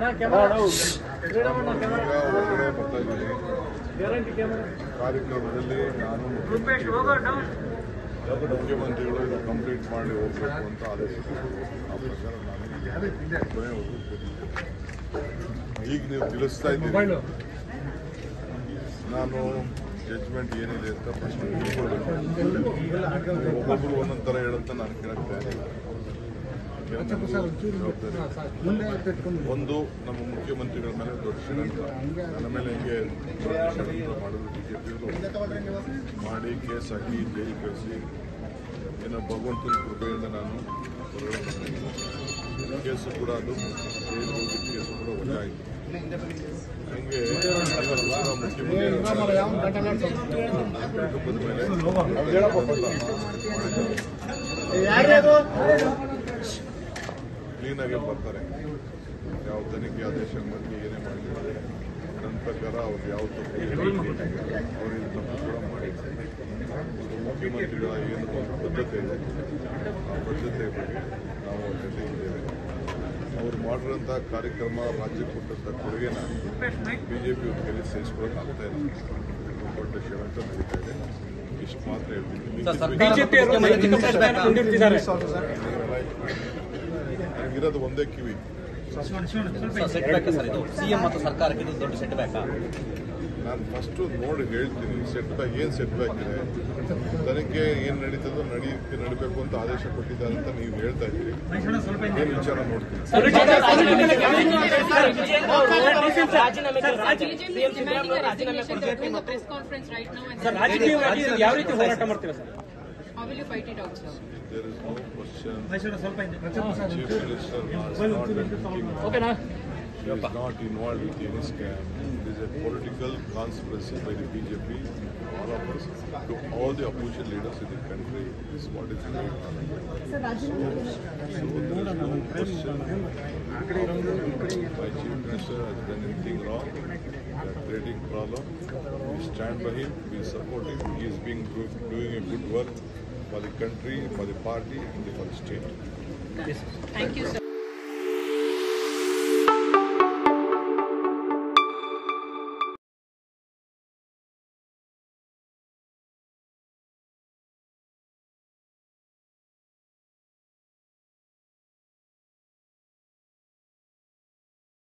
ಹೊರಗಡೆ ಬರ್ತಾ ಇದ್ದೀನಿ. ಕಾರ್ಯಕ್ರಮದಲ್ಲಿ ನಾನು ಮುಖ್ಯಮಂತ್ರಿಗಳು ಇದು ಕಂಪ್ಲೀಟ್ ಮಾಡಿ ಹೋಗಬೇಕು ಅಂತ ಆದೇಶಿಸಿದ್ರು. ಆ ಪ್ರಕಾರ ನಾನು ಕೊನೆವರೆಗೂ ಈಗ ನೀವು ತಿಳಿಸ್ತಾ ಇದ್ದೀನಿ. ನಾನು ಜಡ್ಜ್ಮೆಂಟ್ ಏನಿದೆ ಅಂತ ಫಸ್ಟ್ ಒಬ್ಬೊಬ್ಬರು ಒಂದೊಂದು ಥರ ಹೇಳುತ್ತ ನಾನು ಕೇಳಕ್ಕೆ ತಯಾರಿಲ್ಲ. ಒಂದು ನಮ್ಮ ಮುಖ್ಯಮಂತ್ರಿಗಳ ಮೇಲೆ ದೊಡ್ಡ ಷಡ್ಯಂತ್ರ, ನನ್ನ ಮೇಲೆ ಹೆಂಗೆ ಷಡ್ಯಂತ್ರ ಮಾಡಿದ್ರು ಬಿಜೆಪಿಯವರು ಮಾಡಿ ಕೇಸ್ ಹಾಕಿ ಜೈಲು ಕಳಿಸಿ, ಏನೋ ಭಗವಂತನ ಕೃಪೆಯಿಂದ ನಾನು ಹೊರಗಡೆ ಬಂದಿದ್ದೀನಿ. ಕೇಸು ಕೂಡ ಅದು ಜೈಲು ಹೋಗಿದ್ದ ಕೇಸು ಕೂಡ ವಜಾಯಿತು. ಹಂಗೆ ಕ್ಲೀನಾಗೆ ಬರ್ತಾರೆ. ಯಾವ ತನಿಖೆ ಆದೇಶ ಮಾಡಿ ಏನೇ ಮಾಡಿದ್ದಾರೆ ನನ್ನ ಪ್ರಕಾರ ಅವ್ರು ಯಾವ ತಪ್ಪು ಅವ್ರಿಗೆ ತಪ್ಪು ಕೂಡ ಮಾಡಿದ್ದಾರೆ. ಮುಖ್ಯಮಂತ್ರಿಗಳ ಏನು ಬದ್ಧತೆ ಇದೆ ಆ ಬದ್ಧತೆ ಬಗ್ಗೆ ನಾವು ಅವ್ರ ಜೊತೆ ಇದ್ದೇವೆ. ಅವ್ರು ಮಾಡಿರೋಂಥ ಕಾರ್ಯಕ್ರಮ ರಾಜ್ಯಕ್ಕೆ ಕೊಟ್ಟಂಥ ಕೊಡುಗೆನ ಬಿಜೆಪಿ ಕೈಲಿ ಸೇರಿಸ್ಕೊಳ್ಳೋಕೆ ಆಗ್ತಾ ಇಲ್ಲ. ದೊಡ್ಡ ಷಡ್ಯಂತ್ರ ನಡೀತಾ ಇದೆ. ಇಷ್ಟು ಮಾತ್ರ ಹೇಳ್ತೀನಿ. ನನಗಿರೋದು ಒಂದೇ ಕಿವಿ. ನಾನು ಫಸ್ಟು ನೋಡಿ ಹೇಳ್ತೀನಿ ಸೆಟ್ ಬ್ಯಾಕ್ ಏನು ಸೆಟ್ ಬ್ಯಾಕ್ ಇದೆ, ತನಿಖೆ ಏನು ನಡೀತದೋ ನಡಿಬೇಕು ಅಂತ ಆದೇಶ ಕೊಟ್ಟಿದ್ದಾರೆ ಅಂತ ನೀವು ಹೇಳ್ತಾ ಇದ್ದೀರಿ. ಏನು ವಿಚಾರ ನೋಡ್ತೀನಿ. How will you fight it out, sir? There is no question. Chief Minister is not involved with any scam. It is a political conspiracy by the BJP, all of us, to all the opposition leaders in the country. This is what is going on. So there is no question. My Chief Minister has done anything wrong. We are creating problem. We stand by him. We support him. He is doing a good work for the country, for the party, and for the state. Thank you, sir.